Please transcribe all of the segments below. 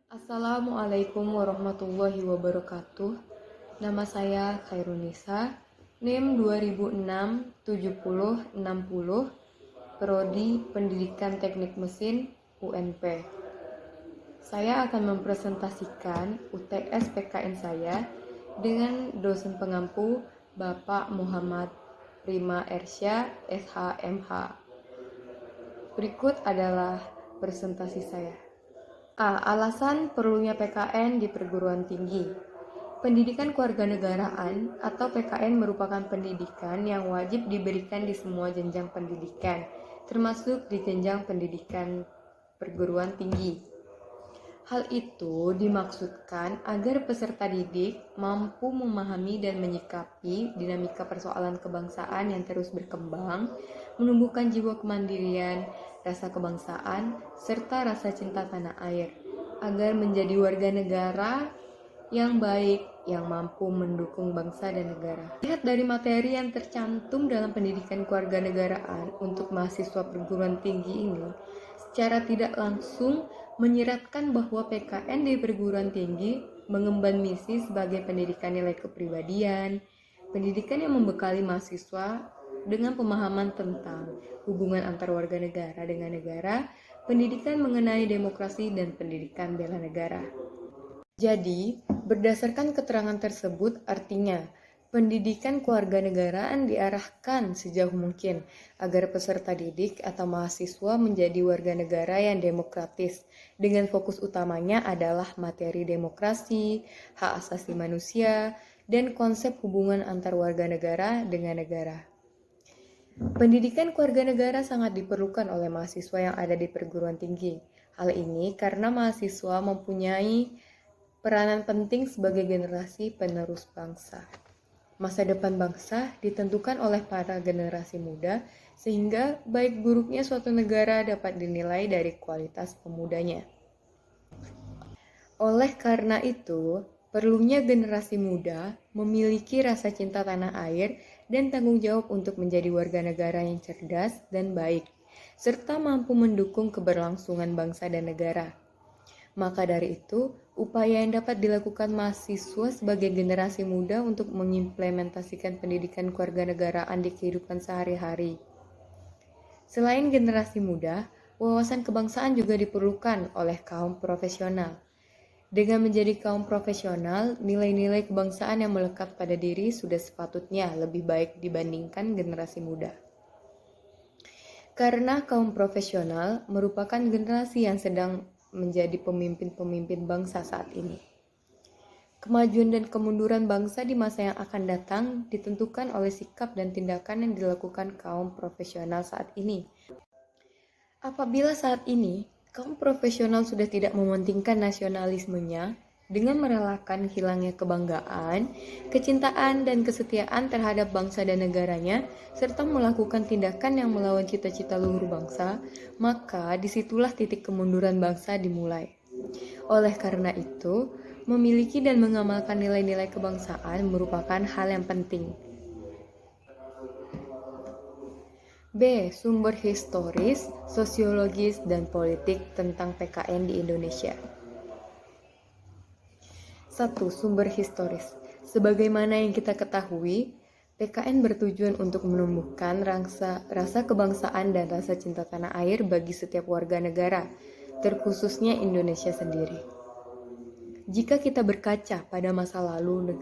Assalamualaikum warahmatullahi wabarakatuh. Nama saya Khairunisa, NIM 2006-7060, Prodi Pendidikan Teknik Mesin UNP. Saya akan mempresentasikan UTS PKN saya dengan dosen pengampu Bapak Muhammad Rima Ersya, SHMH. Berikut adalah presentasi saya. Alasan perlunya PKN di perguruan tinggi. Pendidikan kewarganegaraan atau PKN merupakan pendidikan yang wajib diberikan di semua jenjang pendidikan, termasuk di jenjang pendidikan perguruan tinggi. Hal itu dimaksudkan agar peserta didik mampu memahami dan menyikapi dinamika persoalan kebangsaan yang terus berkembang, menumbuhkan jiwa kemandirian, rasa kebangsaan, serta rasa cinta tanah air, agar menjadi warga negara yang baik, yang mampu mendukung bangsa dan negara. Lihat dari materi yang tercantum dalam pendidikan kewarganegaraan untuk mahasiswa perguruan tinggi ini, secara tidak langsung menyiratkan bahwa PKN di perguruan tinggi mengemban misi sebagai pendidikan nilai kepribadian, pendidikan yang membekali mahasiswa dengan pemahaman tentang hubungan antar warga negara dengan negara, pendidikan mengenai demokrasi, dan pendidikan bela negara. Jadi, berdasarkan keterangan tersebut artinya, pendidikan kewarganegaraan diarahkan sejauh mungkin agar peserta didik atau mahasiswa menjadi warga negara yang demokratis, dengan fokus utamanya adalah materi demokrasi, hak asasi manusia, dan konsep hubungan antar warga negara dengan negara. Pendidikan kewarganegara sangat diperlukan oleh mahasiswa yang ada di perguruan tinggi. Hal ini karena mahasiswa mempunyai peranan penting sebagai generasi penerus bangsa. Masa depan bangsa ditentukan oleh para generasi muda, sehingga baik buruknya suatu negara dapat dinilai dari kualitas pemudanya. Oleh karena itu, perlunya generasi muda memiliki rasa cinta tanah air dan tanggung jawab untuk menjadi warga negara yang cerdas dan baik, serta mampu mendukung keberlangsungan bangsa dan negara. Maka dari itu, upaya yang dapat dilakukan mahasiswa sebagai generasi muda untuk mengimplementasikan pendidikan kewarganegaraan di kehidupan sehari-hari. Selain generasi muda, wawasan kebangsaan juga diperlukan oleh kaum profesional. Dengan menjadi kaum profesional, nilai-nilai kebangsaan yang melekat pada diri sudah sepatutnya lebih baik dibandingkan generasi muda. Karena kaum profesional merupakan generasi yang sedang menjadi pemimpin-pemimpin bangsa saat ini. Kemajuan dan kemunduran bangsa di masa yang akan datang ditentukan oleh sikap dan tindakan yang dilakukan kaum profesional saat ini. Apabila saat ini kaum profesional sudah tidak mementingkan nasionalismenya dengan merelakan hilangnya kebanggaan, kecintaan, dan kesetiaan terhadap bangsa dan negaranya, serta melakukan tindakan yang melawan cita-cita luhur bangsa, maka disitulah titik kemunduran bangsa dimulai. Oleh karena itu, memiliki dan mengamalkan nilai-nilai kebangsaan merupakan hal yang penting. B. Sumber historis, sosiologis, dan politik tentang PKN di Indonesia. 1. Sumber historis. Sebagaimana yang kita ketahui, PKN bertujuan untuk menumbuhkan rasa kebangsaan dan rasa cinta tanah air bagi setiap warga negara, terkhususnya Indonesia sendiri. Jika kita berkaca pada masa lalu,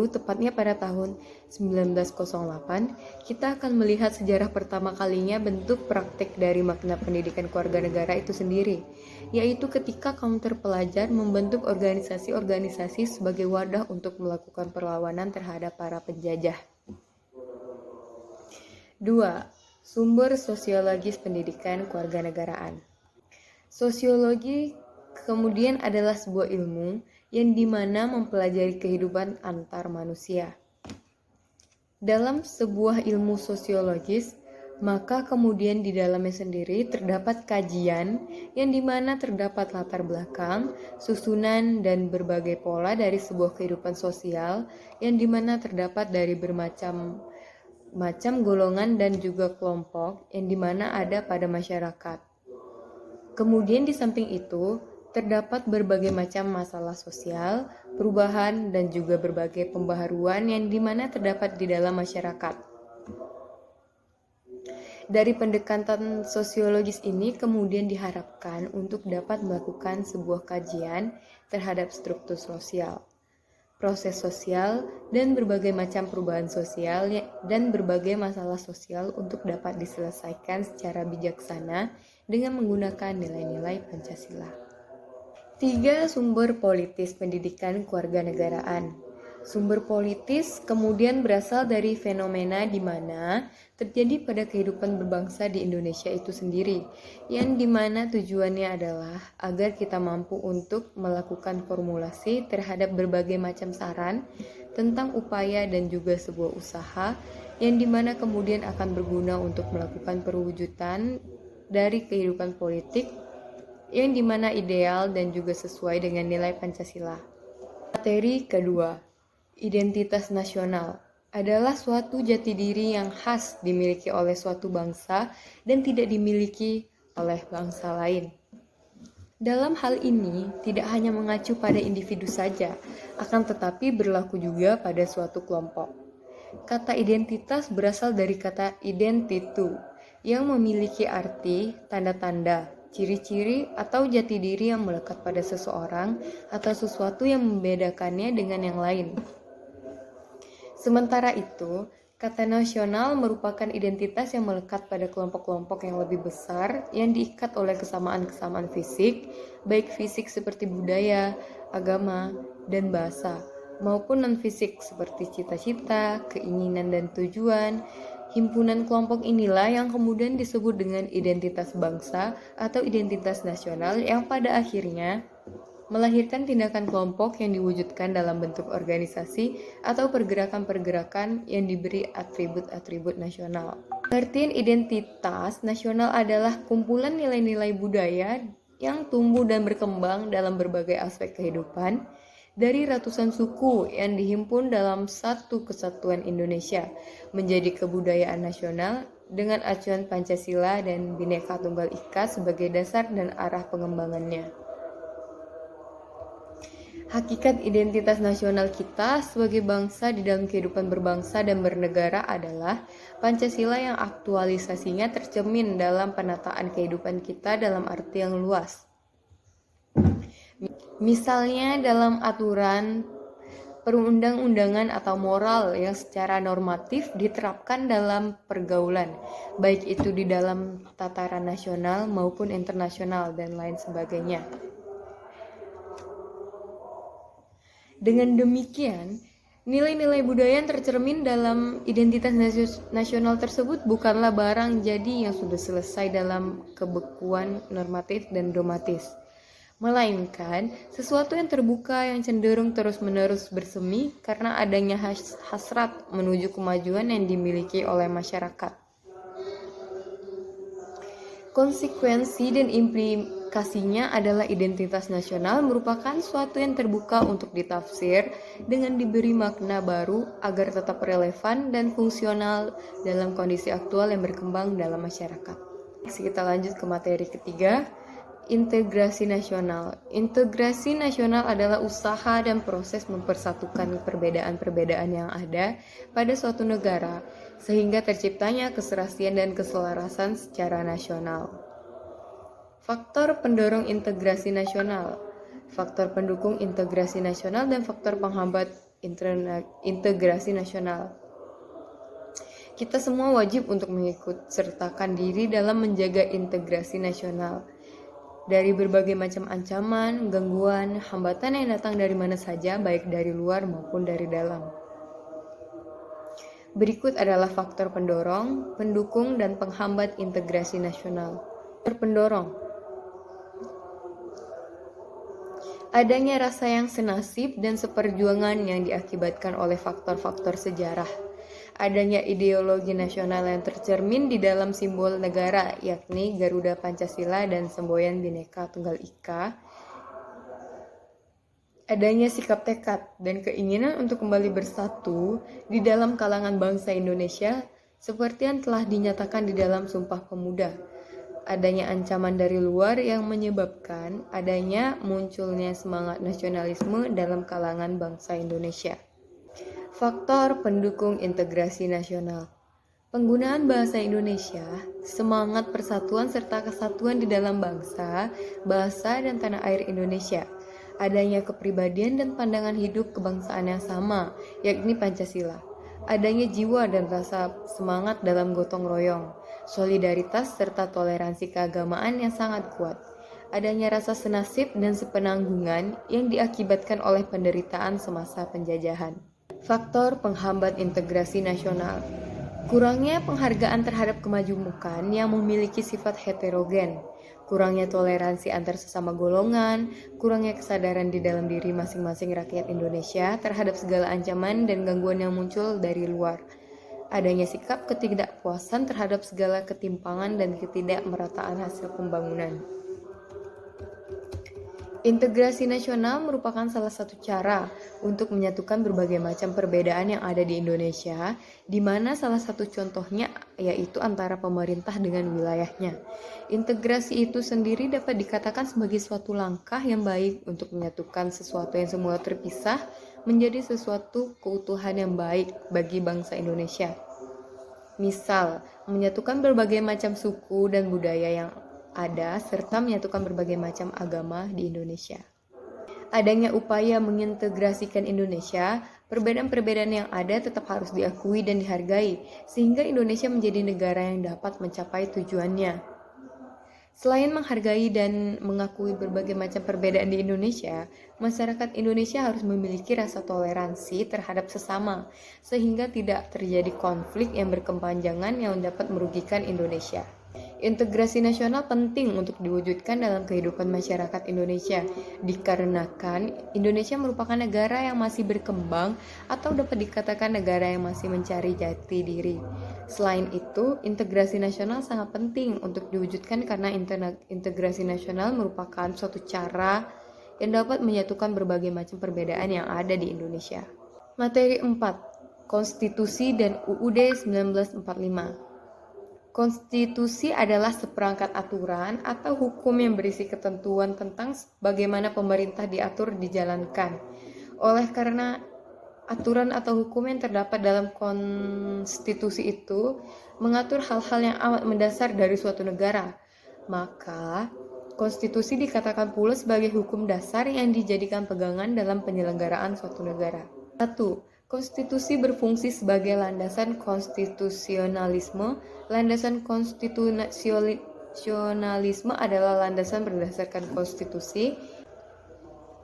tepatnya pada tahun 1908, kita akan melihat sejarah pertama kalinya bentuk praktik dari makna pendidikan kewarganegara itu sendiri, yaitu ketika kaum terpelajar membentuk organisasi-organisasi sebagai wadah untuk melakukan perlawanan terhadap para penjajah. 2. Sumber sosiologis pendidikan kewarganegaraan. Sosiologi kemudian adalah sebuah ilmu yang dimana mempelajari kehidupan antar manusia. Dalam sebuah ilmu sosiologis, maka kemudian di dalamnya sendiri terdapat kajian yang dimana terdapat latar belakang, susunan, dan berbagai pola dari sebuah kehidupan sosial yang dimana terdapat dari bermacam golongan dan juga kelompok yang dimana ada pada masyarakat. Kemudian di samping itu, terdapat berbagai macam masalah sosial, perubahan, dan juga berbagai pembaharuan yang dimana terdapat di dalam masyarakat. Dari pendekatan sosiologis ini kemudian diharapkan untuk dapat melakukan sebuah kajian terhadap struktur sosial, proses sosial, dan berbagai macam perubahan sosial dan berbagai masalah sosial untuk dapat diselesaikan secara bijaksana dengan menggunakan nilai-nilai Pancasila. 3. Sumber politis pendidikan kewarganegaraan. Sumber politis kemudian berasal dari fenomena di mana terjadi pada kehidupan berbangsa di Indonesia itu sendiri, yang dimana tujuannya adalah agar kita mampu untuk melakukan formulasi terhadap berbagai macam saran tentang upaya dan juga sebuah usaha yang dimana kemudian akan berguna untuk melakukan perwujudan dari kehidupan politik yang dimana ideal dan juga sesuai dengan nilai Pancasila. Materi kedua, identitas nasional adalah suatu jati diri yang khas dimiliki oleh suatu bangsa dan tidak dimiliki oleh bangsa lain. Dalam hal ini, tidak hanya mengacu pada individu saja, akan tetapi berlaku juga pada suatu kelompok. Kata identitas berasal dari kata identitu, yang memiliki arti, tanda-tanda, ciri-ciri, atau jati diri yang melekat pada seseorang atau sesuatu yang membedakannya dengan yang lain. Sementara itu, kata nasional merupakan identitas yang melekat pada kelompok-kelompok yang lebih besar yang diikat oleh kesamaan-kesamaan fisik, baik fisik seperti budaya, agama, dan bahasa, maupun non-fisik seperti cita-cita, keinginan, dan tujuan. Himpunan kelompok inilah yang kemudian disebut dengan identitas bangsa atau identitas nasional yang pada akhirnya melahirkan tindakan kelompok yang diwujudkan dalam bentuk organisasi atau pergerakan-pergerakan yang diberi atribut-atribut nasional. Pengertian identitas nasional adalah kumpulan nilai-nilai budaya yang tumbuh dan berkembang dalam berbagai aspek kehidupan dari ratusan suku yang dihimpun dalam satu kesatuan Indonesia menjadi kebudayaan nasional dengan acuan Pancasila dan Bhinneka Tunggal Ika sebagai dasar dan arah pengembangannya. Hakikat identitas nasional kita sebagai bangsa di dalam kehidupan berbangsa dan bernegara adalah Pancasila yang aktualisasinya tercermin dalam penataan kehidupan kita dalam arti yang luas. Misalnya dalam aturan perundang-undangan atau moral yang secara normatif diterapkan dalam pergaulan, baik itu di dalam tataran nasional maupun internasional dan lain sebagainya. Dengan demikian, nilai-nilai budaya yang tercermin dalam identitas nasional tersebut bukanlah barang jadi yang sudah selesai dalam kebekuan normatif dan dogmatis, melainkan sesuatu yang terbuka yang cenderung terus-menerus bersemi karena adanya hasrat menuju kemajuan yang dimiliki oleh masyarakat. Konsekuensi dan implikasinya adalah identitas nasional merupakan suatu yang terbuka untuk ditafsir dengan diberi makna baru agar tetap relevan dan fungsional dalam kondisi aktual yang berkembang dalam masyarakat. Kita lanjut ke materi ketiga, integrasi nasional. Integrasi nasional adalah usaha dan proses mempersatukan perbedaan-perbedaan yang ada pada suatu negara sehingga terciptanya keserasian dan keselarasan secara nasional. Faktor pendorong integrasi nasional, faktor pendukung integrasi nasional, dan faktor penghambat integrasi nasional. Kita semua wajib untuk mengikut sertakan diri dalam menjaga integrasi nasional dari berbagai macam ancaman, gangguan, hambatan yang datang dari mana saja, baik dari luar maupun dari dalam. Berikut adalah faktor pendorong, pendukung, dan penghambat integrasi nasional. Faktor pendorong. Adanya rasa yang senasib dan seperjuangan yang diakibatkan oleh faktor-faktor sejarah. Adanya ideologi nasional yang tercermin di dalam simbol negara, yakni Garuda Pancasila dan semboyan Bhinneka Tunggal Ika. Adanya sikap tekad dan keinginan untuk kembali bersatu di dalam kalangan bangsa Indonesia seperti yang telah dinyatakan di dalam Sumpah Pemuda. adanya ancaman dari luar yang menyebabkan adanya munculnya semangat nasionalisme dalam kalangan bangsa Indonesia. Faktor pendukung integrasi nasional. Penggunaan bahasa Indonesia, semangat persatuan serta kesatuan di dalam bangsa, bahasa dan tanah air Indonesia. Adanya kepribadian dan pandangan hidup kebangsaan yang sama, yakni Pancasila. Adanya jiwa dan rasa semangat dalam gotong royong, solidaritas serta toleransi keagamaan yang sangat kuat. Adanya rasa senasib dan sepenanggungan yang diakibatkan oleh penderitaan semasa penjajahan. Faktor penghambat integrasi nasional. Kurangnya penghargaan terhadap kemajemukan yang memiliki sifat heterogen, kurangnya toleransi antar sesama golongan, kurangnya kesadaran di dalam diri masing-masing rakyat Indonesia terhadap segala ancaman dan gangguan yang muncul dari luar. Adanya sikap ketidakpuasan terhadap segala ketimpangan dan ketidakmerataan hasil pembangunan. Integrasi nasional merupakan salah satu cara untuk menyatukan berbagai macam perbedaan yang ada di Indonesia, di mana salah satu contohnya yaitu antara pemerintah dengan wilayahnya. Integrasi itu sendiri dapat dikatakan sebagai suatu langkah yang baik untuk menyatukan sesuatu yang semula terpisah menjadi sesuatu keutuhan yang baik bagi bangsa Indonesia. Misal, menyatukan berbagai macam suku dan budaya yang ada serta menyatukan berbagai macam agama di Indonesia. Adanya upaya mengintegrasikan Indonesia, perbedaan-perbedaan yang ada tetap harus diakui dan dihargai, sehingga Indonesia menjadi negara yang dapat mencapai tujuannya. Selain menghargai dan mengakui berbagai macam perbedaan di Indonesia, masyarakat Indonesia harus memiliki rasa toleransi terhadap sesama, sehingga tidak terjadi konflik yang berkepanjangan yang dapat merugikan Indonesia. Integrasi nasional penting untuk diwujudkan dalam kehidupan masyarakat Indonesia, dikarenakan Indonesia merupakan negara yang masih berkembang atau dapat dikatakan negara yang masih mencari jati diri. Selain itu, integrasi nasional sangat penting untuk diwujudkan karena integrasi nasional merupakan suatu cara yang dapat menyatukan berbagai macam perbedaan yang ada di Indonesia. Materi 4. Konstitusi dan UUD 1945. Konstitusi adalah seperangkat aturan atau hukum yang berisi ketentuan tentang bagaimana pemerintah diatur dijalankan. Oleh karena aturan atau hukum yang terdapat dalam konstitusi itu mengatur hal-hal yang amat mendasar dari suatu negara, maka konstitusi dikatakan pula sebagai hukum dasar yang dijadikan pegangan dalam penyelenggaraan suatu negara. 1. Konstitusi berfungsi sebagai landasan konstitusionalisme. Landasan konstitusionalisme adalah landasan berdasarkan konstitusi.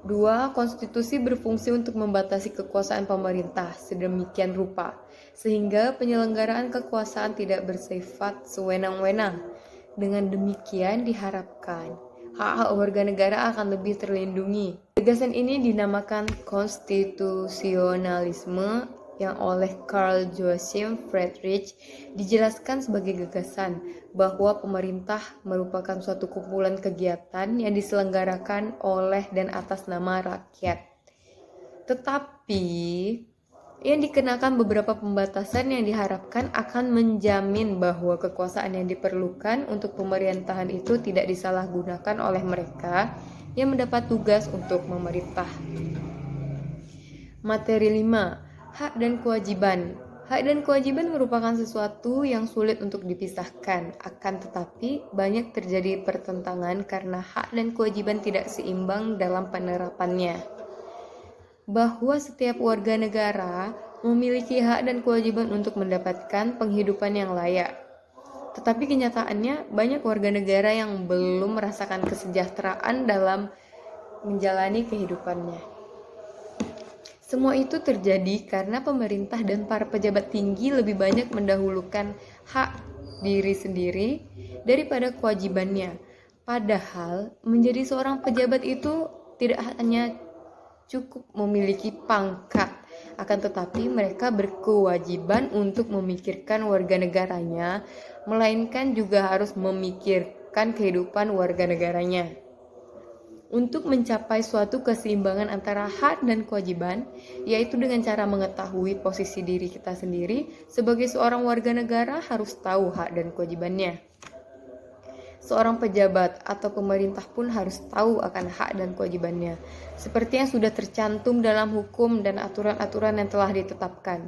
2. Konstitusi berfungsi untuk membatasi kekuasaan pemerintah sedemikian rupa, sehingga penyelenggaraan kekuasaan tidak bersifat sewenang-wenang. Dengan demikian diharapkan hak-hak warga negara akan lebih terlindungi. Gagasan ini dinamakan konstitusionalisme yang oleh Karl Joachim Friedrich dijelaskan sebagai gagasan bahwa pemerintah merupakan suatu kumpulan kegiatan yang diselenggarakan oleh dan atas nama rakyat. Tetapi yang dikenakan beberapa pembatasan yang diharapkan akan menjamin bahwa kekuasaan yang diperlukan untuk pemerintahan itu tidak disalahgunakan oleh mereka yang mendapat tugas untuk memerintah. Materi 5. Hak dan kewajiban. Hak dan kewajiban merupakan sesuatu yang sulit untuk dipisahkan, akan tetapi banyak terjadi pertentangan karena hak dan kewajiban tidak seimbang dalam penerapannya. Bahwa setiap warga negara memiliki hak dan kewajiban untuk mendapatkan penghidupan yang layak. Tetapi kenyataannya banyak warga negara yang belum merasakan kesejahteraan dalam menjalani kehidupannya. Semua itu terjadi karena pemerintah dan para pejabat tinggi lebih banyak mendahulukan hak diri sendiri daripada kewajibannya. Padahal menjadi seorang pejabat itu tidak hanya cukup memiliki pangkat, akan tetapi mereka berkewajiban untuk memikirkan warga negaranya, melainkan juga harus memikirkan kehidupan warga negaranya. Untuk mencapai suatu keseimbangan antara hak dan kewajiban, yaitu dengan cara mengetahui posisi diri kita sendiri sebagai seorang warga negara harus tahu hak dan kewajibannya. Seorang pejabat atau pemerintah pun harus tahu akan hak dan kewajibannya, seperti yang sudah tercantum dalam hukum dan aturan-aturan yang telah ditetapkan.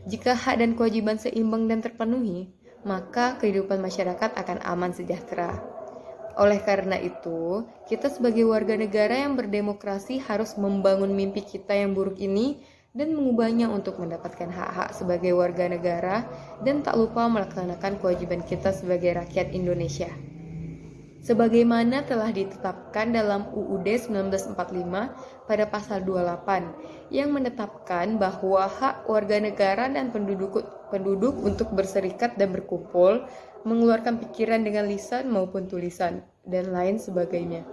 Jika hak dan kewajiban seimbang dan terpenuhi, maka kehidupan masyarakat akan aman sejahtera. Oleh karena itu, kita sebagai warga negara yang berdemokrasi harus membangun mimpi kita yang buruk ini dan mengubahnya untuk mendapatkan hak-hak sebagai warga negara dan tak lupa melaksanakan kewajiban kita sebagai rakyat Indonesia. Sebagaimana telah ditetapkan dalam UUD 1945 pada pasal 28 yang menetapkan bahwa hak warga negara dan penduduk untuk berserikat dan berkumpul, mengeluarkan pikiran dengan lisan maupun tulisan, dan lain sebagainya.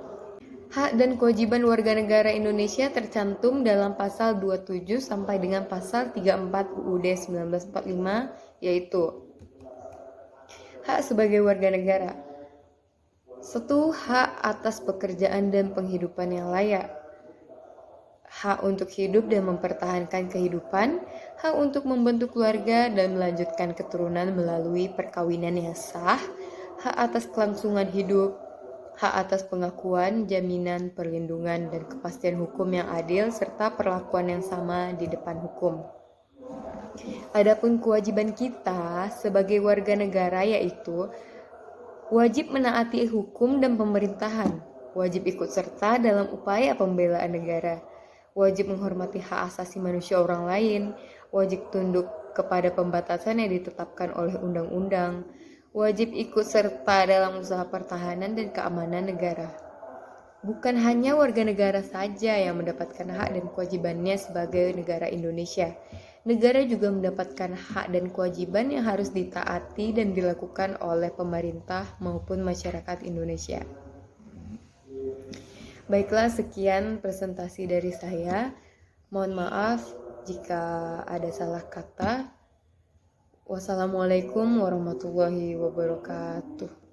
Hak dan kewajiban warga negara Indonesia tercantum dalam pasal 27 sampai dengan pasal 34 UUD 1945, yaitu hak sebagai warga negara. 1. Hak atas pekerjaan dan penghidupan yang layak. Hak untuk hidup dan mempertahankan kehidupan, hak untuk membentuk keluarga dan melanjutkan keturunan melalui perkawinan yang sah, hak atas kelangsungan hidup, hak atas pengakuan, jaminan, perlindungan, dan kepastian hukum yang adil, serta perlakuan yang sama di depan hukum. Adapun kewajiban kita sebagai warga negara yaitu wajib menaati hukum dan pemerintahan, wajib ikut serta dalam upaya pembelaan negara, wajib menghormati hak asasi manusia orang lain, wajib tunduk kepada pembatasan yang ditetapkan oleh undang-undang, wajib ikut serta dalam usaha pertahanan dan keamanan negara. Bukan hanya warga negara saja yang mendapatkan hak dan kewajibannya sebagai negara Indonesia. Negara juga mendapatkan hak dan kewajiban yang harus ditaati dan dilakukan oleh pemerintah maupun masyarakat Indonesia. Baiklah, sekian presentasi dari saya. Mohon maaf jika ada salah kata. Wassalamualaikum warahmatullahi wabarakatuh.